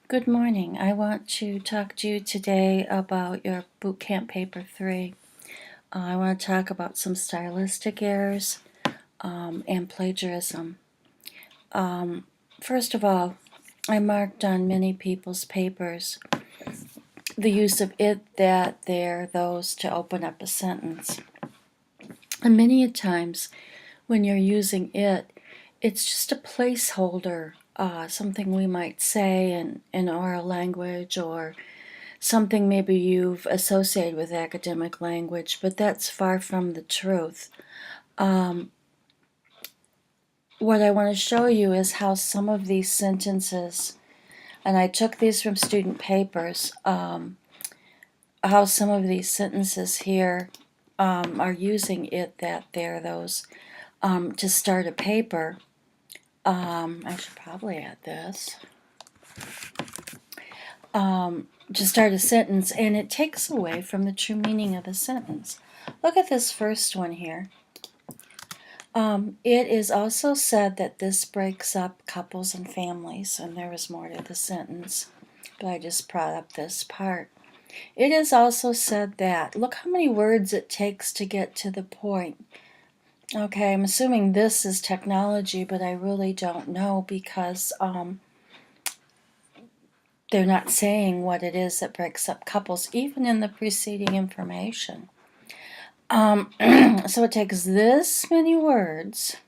Good morning. I want to talk to you today about your boot camp paper 3. I want to talk about some stylistic errors and plagiarism. First of all, I marked on many people's papers the use of it, that, there, those to open up a sentence. And many a times when you're using it, it's just a placeholder, something we might say in oral language, or something maybe you've associated with academic language, but that's far from the truth. What I want to show you is how some of these sentences, and I took these from student papers, how some of these sentences here are using it, that, there, those to start a paper. I should probably add this. To start a sentence, and it takes away from the true meaning of the sentence. Look at this first one here. It is also said that this breaks up couples and families, and there is more to the sentence, but I just brought up this part. It is also said that, look how many words it takes to get to the point. Okay, I'm assuming this is technology, but I really don't know because they're not saying what it is that breaks up couples, even in the preceding information. So it takes this many words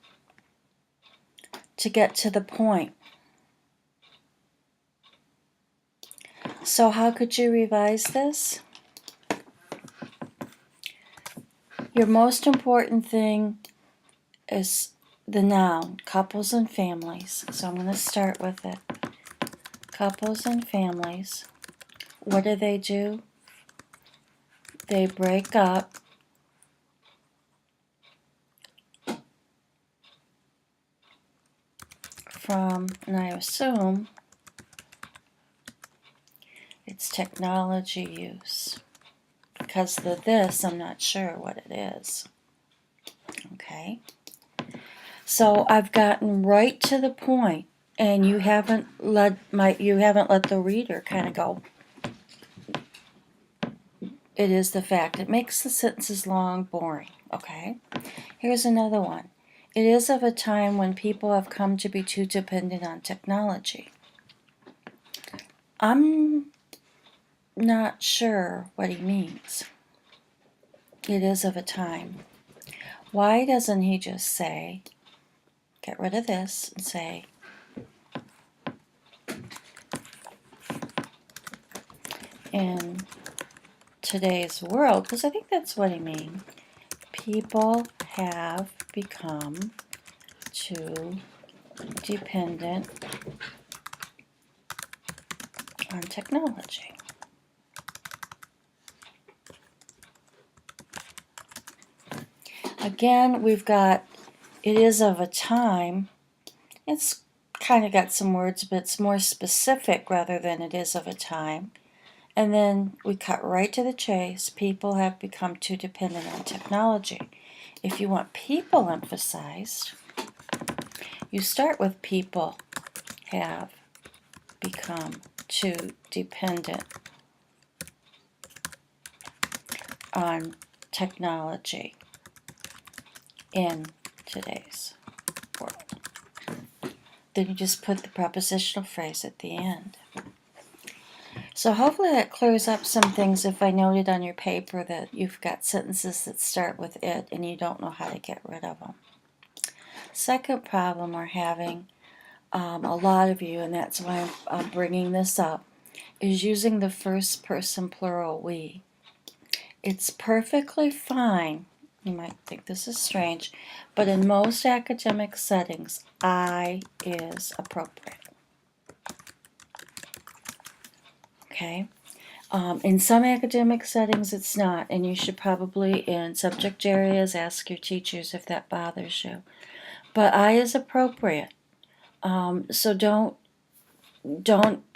to get to the point. So how could you revise this? Your most important thing is the noun, couples and families. So I'm going to start with it. Couples and families. What do? They break up from, and I assume it's technology use. Because the this, I'm not sure what it is. Okay. So I've gotten right to the point, and you haven't let the reader kind of go. It is the fact. It makes the sentences long, boring. Okay. Here's another one. It is of a time when people have come to be too dependent on technology. I'm not sure what he means. It is of a time. Why doesn't he just say, get rid of this and say, in today's world, because I think that's what he means, people have become too dependent on technology. Again, we've got it is of a time. It's kind of got some words, but it's more specific rather than it is of a time. And then we cut right to the chase. People have become too dependent on technology. If you want people emphasized, you start with people have become too dependent on technology in today's world. Then you just put the prepositional phrase at the end. So hopefully that clears up some things if I noted on your paper that you've got sentences that start with it and you don't know how to get rid of them. Second problem we're having, a lot of you, and that's why I'm bringing this up, is using the first person plural we. It's perfectly fine. You might think this is strange, but in most academic settings, I is appropriate. Okay? In some academic settings, it's not, and you should probably, in subject areas, ask your teachers if that bothers you. But I is appropriate, so don't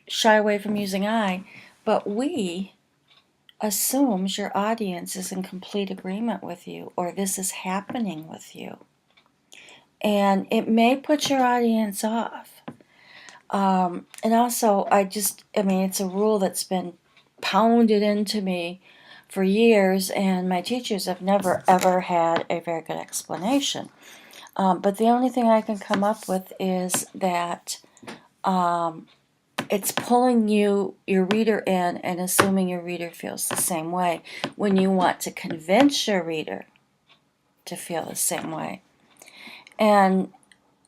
shy away from using I. But we assumes your audience is in complete agreement with you, or this is happening with you. And it may put your audience off. And also, it's a rule that's been pounded into me for years, and my teachers have never ever had a very good explanation. But the only thing I can come up with is that it's pulling your reader in and assuming your reader feels the same way when you want to convince your reader to feel the same way. And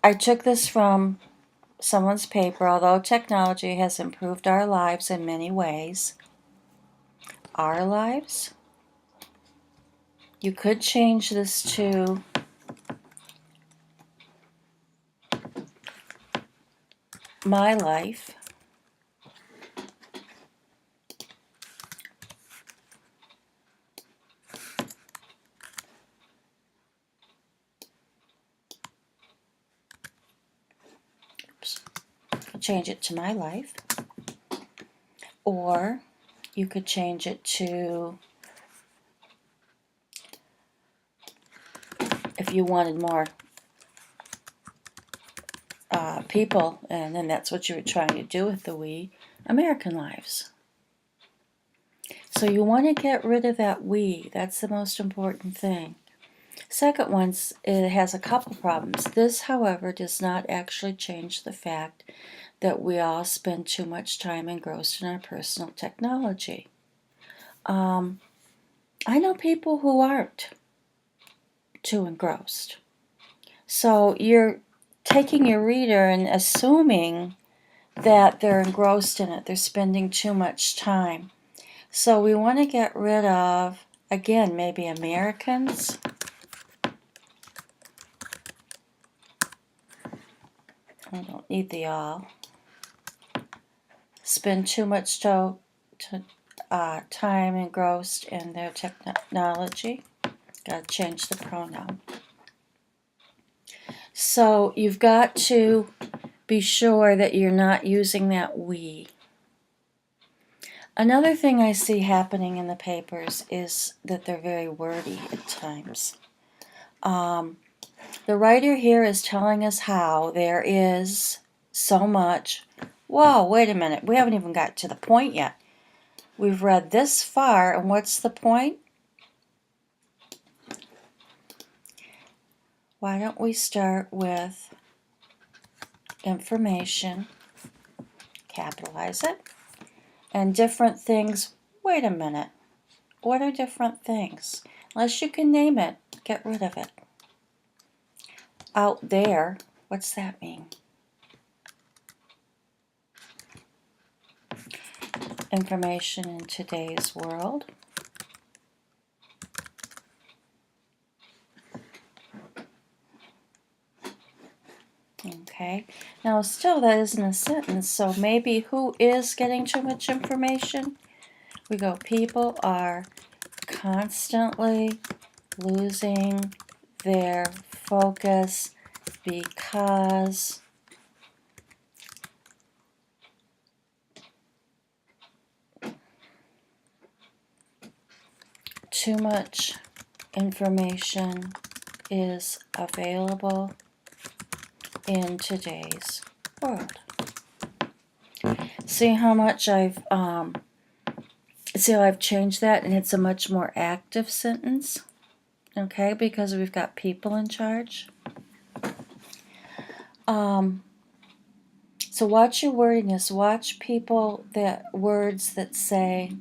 I took this from someone's paper. Although technology has improved our lives in many ways, our lives, you could change this to my life. Oops. I'll change it to my life. Or you could change it to, if you wanted more people, and then that's what you were trying to do with the we, American lives. So you want to get rid of that we. That's the most important thing. Second one, it has a couple problems. This, however, does not actually change the fact that we all spend too much time engrossed in our personal technology. I know people who aren't too engrossed. So you're taking your reader and assuming that they're engrossed in it. They're spending too much time. So we want to get rid of, again, maybe Americans. I don't need the all. Spend too much time engrossed in their technology. Got to change the pronoun. So you've got to be sure that you're not using that we. Another thing I see happening in the papers is that they're very wordy at times. The writer here is telling us how there is so much. Whoa, wait a minute. We haven't even got to the point yet. We've read this far, and what's the point? Why don't we start with information, capitalize it, and different things. Wait a minute. What are different things? Unless you can name it, get rid of it. Out there, what's that mean? Information in today's world. Okay, now still that isn't a sentence, so maybe who is getting too much information? We go, people are constantly losing their focus because too much information is available in today's world. See how much I've changed that, and it's a much more active sentence, okay, because we've got people in charge. So watch your wordiness. Watch words that say,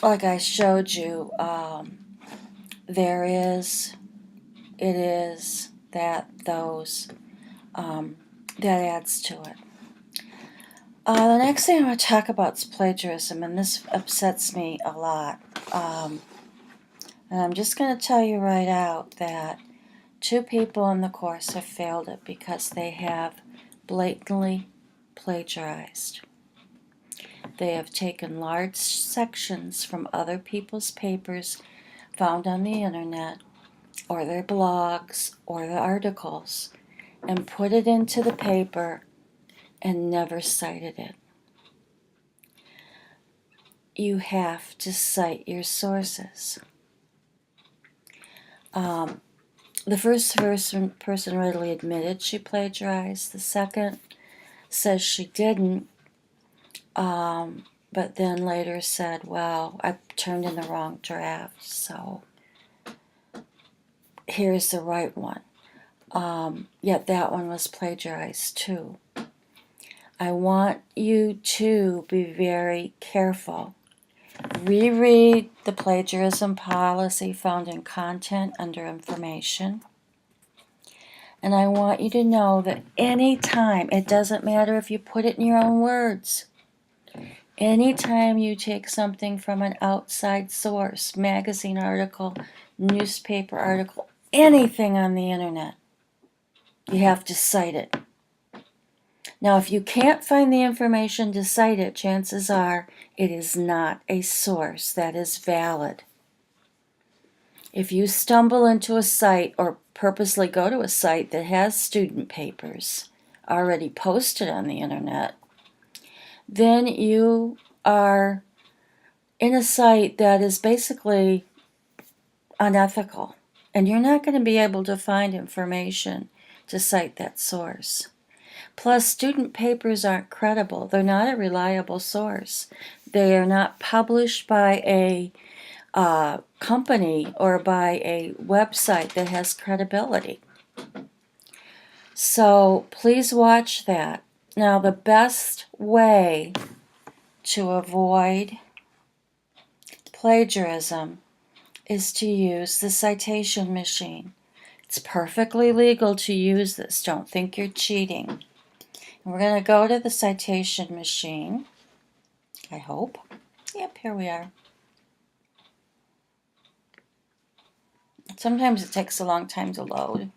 like I showed you, there is, it is, that, those, that adds to it. The next thing I want to talk about is plagiarism, and this upsets me a lot. And I'm just going to tell you right out that 2 people in the course have failed it because they have blatantly plagiarized. They have taken large sections from other people's papers found on the internet, or their blogs, or the articles, and put it into the paper and never cited it. You have to cite your sources. The first person readily admitted she plagiarized. The second says she didn't, but then later said, well, I turned in the wrong draft, so here's the right one. Yet that one was plagiarized too. I want you to be very careful. Reread the plagiarism policy found in content under information. And I want you to know that anytime, it doesn't matter if you put it in your own words, anytime you take something from an outside source, magazine article, newspaper article, anything on the internet, you have to cite it. Now, if you can't find the information to cite it, chances are it is not a source that is valid. If you stumble into a site or purposely go to a site that has student papers already posted on the internet, then you are in a site that is basically unethical, and you're not going to be able to find information to cite that source. Plus, student papers aren't credible. They're not a reliable source. They are not published by a company or by a website that has credibility. So please watch that. Now, the best way to avoid plagiarism is to use the citation machine. It's perfectly legal to use this. Don't think you're cheating. And we're going to go to the citation machine, I hope. Yep, here we are. Sometimes it takes a long time to load.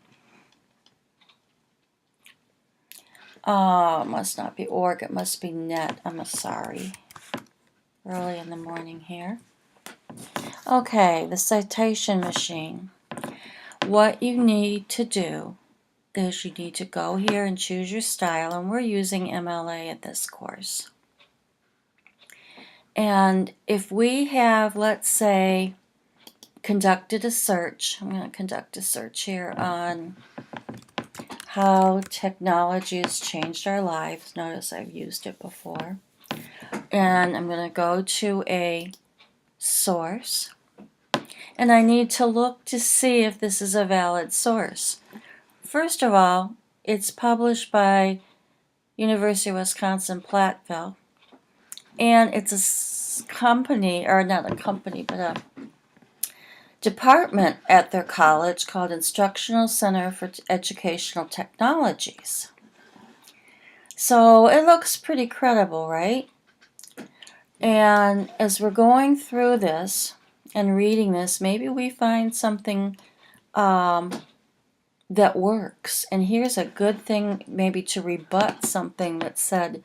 Oh, it must not be org, it must be net. I'm sorry. Early in the morning here. Okay, the citation machine. What you need to do is you need to go here and choose your style, and we're using MLA in this course. And if we have, let's say, conducted a search, I'm going to conduct a search here on how technology has changed our lives. Notice I've used it before. And I'm going to go to a source. And I need to look to see if this is a valid source. First of all, it's published by University of Wisconsin-Platteville. And it's a company, or not a company, but a department at their college called Instructional Center for Educational Technologies. So it looks pretty credible, right? And as we're going through this and reading this, maybe we find something that works. And here's a good thing maybe to rebut something that said,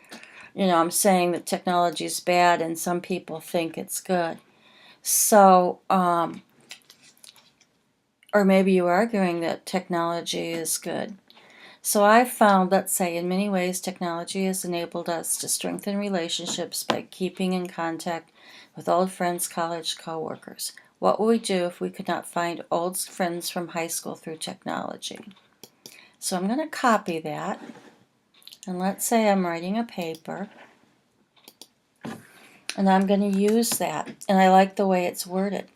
I'm saying that technology is bad and some people think it's good. So, or maybe you're arguing that technology is good. So I found, let's say, in many ways, technology has enabled us to strengthen relationships by keeping in contact with old friends, college coworkers. What would we do if we could not find old friends from high school through technology? So I'm going to copy that. And let's say I'm writing a paper. And I'm going to use that. And I like the way it's worded.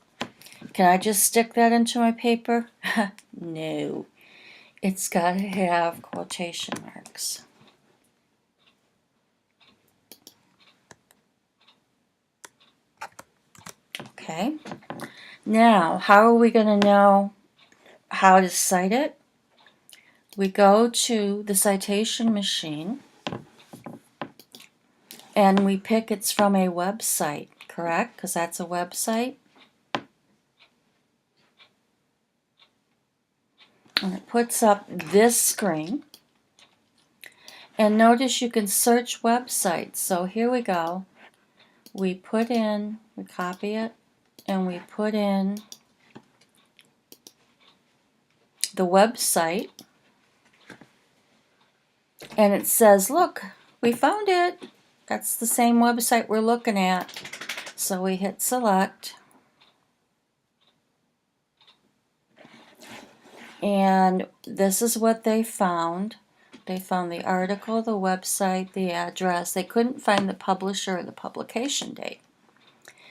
Can I just stick that into my paper? No. It's got to have quotation marks. Okay. Now, how are we going to know how to cite it? We go to the citation machine and we pick it's from a website, correct? Because that's a website. And it puts up this screen. And notice you can search websites. So here we go. We copy it, and we put in the website. And it says, look, we found it. That's the same website we're looking at. So we hit select. And this is what they found. They found the article, the website, the address. They couldn't find the publisher or the publication date.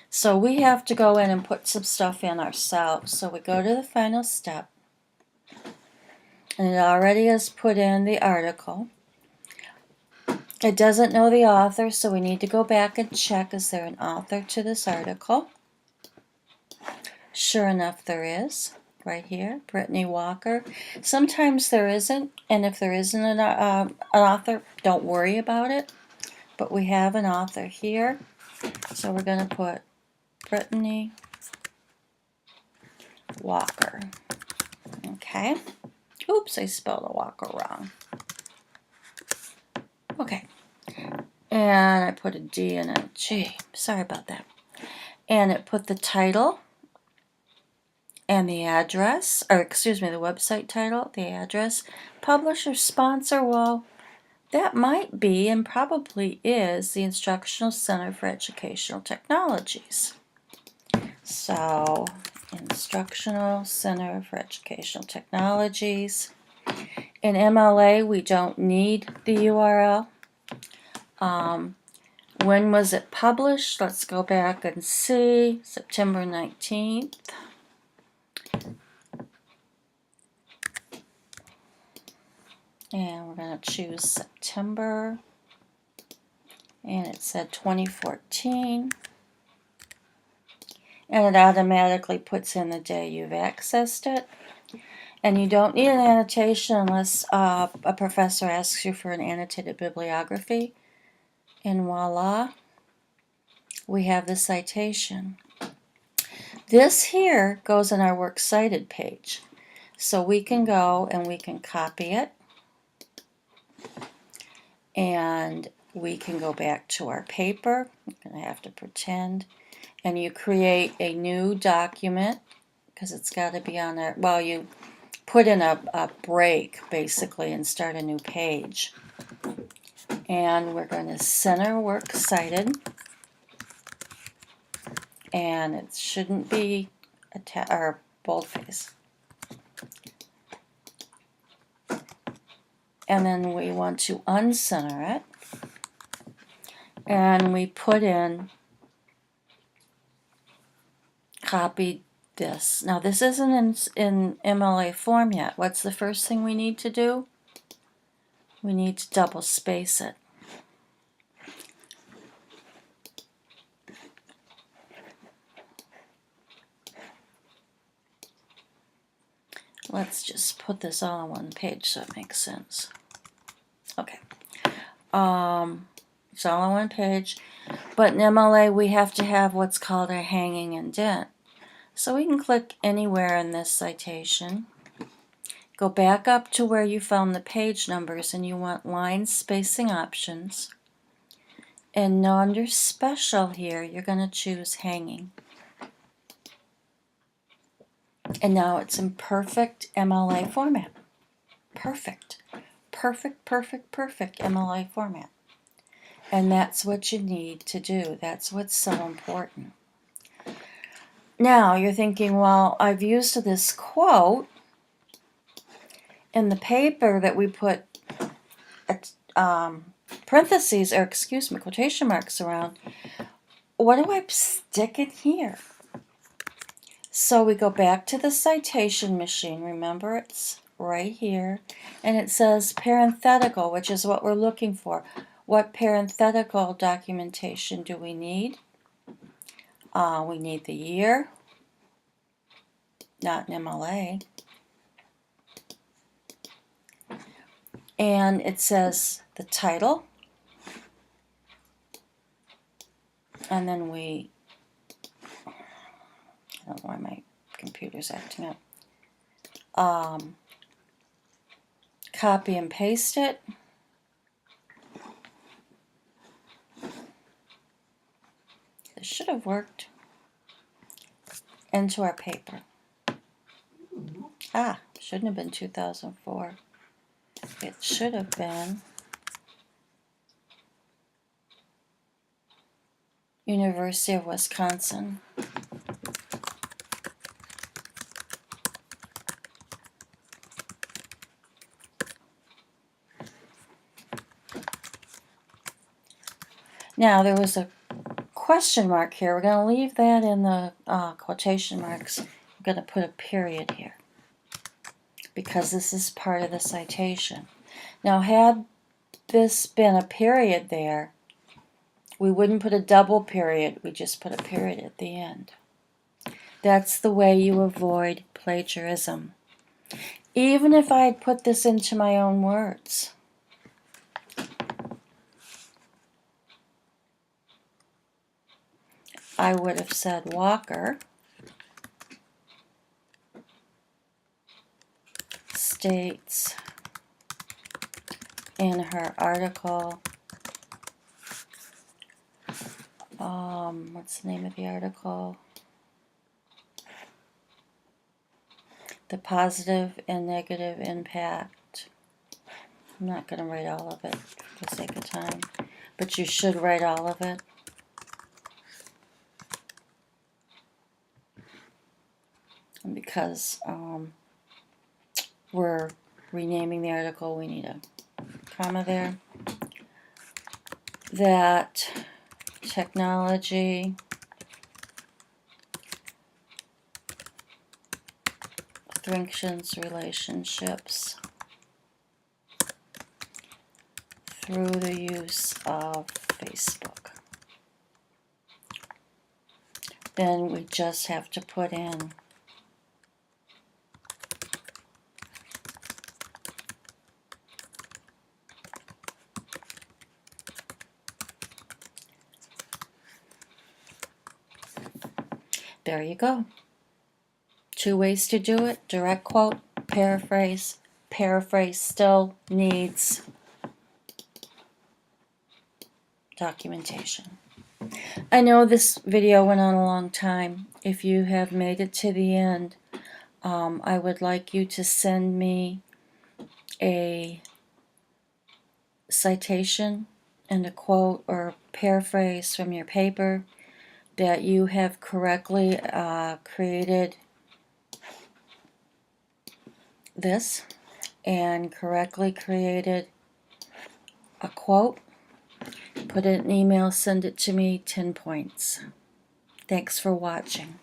So we have to go in and put some stuff in ourselves. So we go to the final step. And it already has put in the article. It doesn't know the author, so we need to go back and check, is there an author to this article? Sure enough, there is, right here, Brittany Walker. Sometimes there isn't, and if there isn't an author, don't worry about it. But we have an author here, so we're going to put Brittany Walker. Okay. Oops, I spelled a Walker wrong. Okay. And I put a D and a G. Sorry about that. And it put the title and the address, or excuse me, the website title, the address, publisher, sponsor. Well, that might be and probably is the Instructional Center for Educational Technologies. So, Instructional Center for Educational Technologies. In MLA, we don't need the URL. When was it published? Let's go back and see. September 19th. And we're going to choose September. And it said 2014. And it automatically puts in the day you've accessed it. And you don't need an annotation unless a professor asks you for an annotated bibliography. And voila, we have the citation. This here goes on our Works Cited page. So we can go and we can copy it. And we can go back to our paper. I'm going to have to pretend. And you create a new document because it's got to be on there. Well, you put in a break basically and start a new page. And we're going to center Works Cited. And it shouldn't be or boldface. And then we want to uncenter it. And we put in copy this. Now this isn't in MLA form yet. What's the first thing we need to do? We need to double space it. Let's just put this all on one page so it makes sense. Okay. It's all on one page. But in MLA, we have to have what's called a hanging indent. So we can click anywhere in this citation. Go back up to where you found the page numbers and you want line spacing options. And under special here, you're going to choose hanging. And now it's in perfect MLA format. Perfect. Perfect, perfect, perfect MLA format. And that's what you need to do. That's what's so important. Now you're thinking, well, I've used this quote in the paper that we put parentheses, or excuse me, quotation marks around. What do I stick in here? So we go back to the citation machine. Remember, it's right here. And it says parenthetical, which is what we're looking for. What parenthetical documentation do we need? We need the year, not an MLA. And it says the title. And then I don't know why my computer's acting up. Copy and paste it. This should have worked into our paper. Shouldn't have been 2004. It should have been University of Wisconsin. Now, there was a question mark here. We're going to leave that in the quotation marks. I'm going to put a period here because this is part of the citation. Now, had this been a period there, we wouldn't put a double period. We just put a period at the end. That's the way you avoid plagiarism. Even if I had put this into my own words. I would have said Walker states in her article, what's the name of the article? The positive and negative impact. I'm not going to write all of it for the sake of time, but you should write all of it. Because we're renaming the article, we need a comma there. That technology strengthens relationships through the use of Facebook. Then we just have to put in there you go. 2 ways to do it: direct quote, paraphrase. Paraphrase still needs documentation. I know this video went on a long time. If you have made it to the end, I would like you to send me a citation and a quote or paraphrase from your paper that you have correctly created this and correctly created a quote. Put it in an email, send it to me, 10 points. Thanks for watching.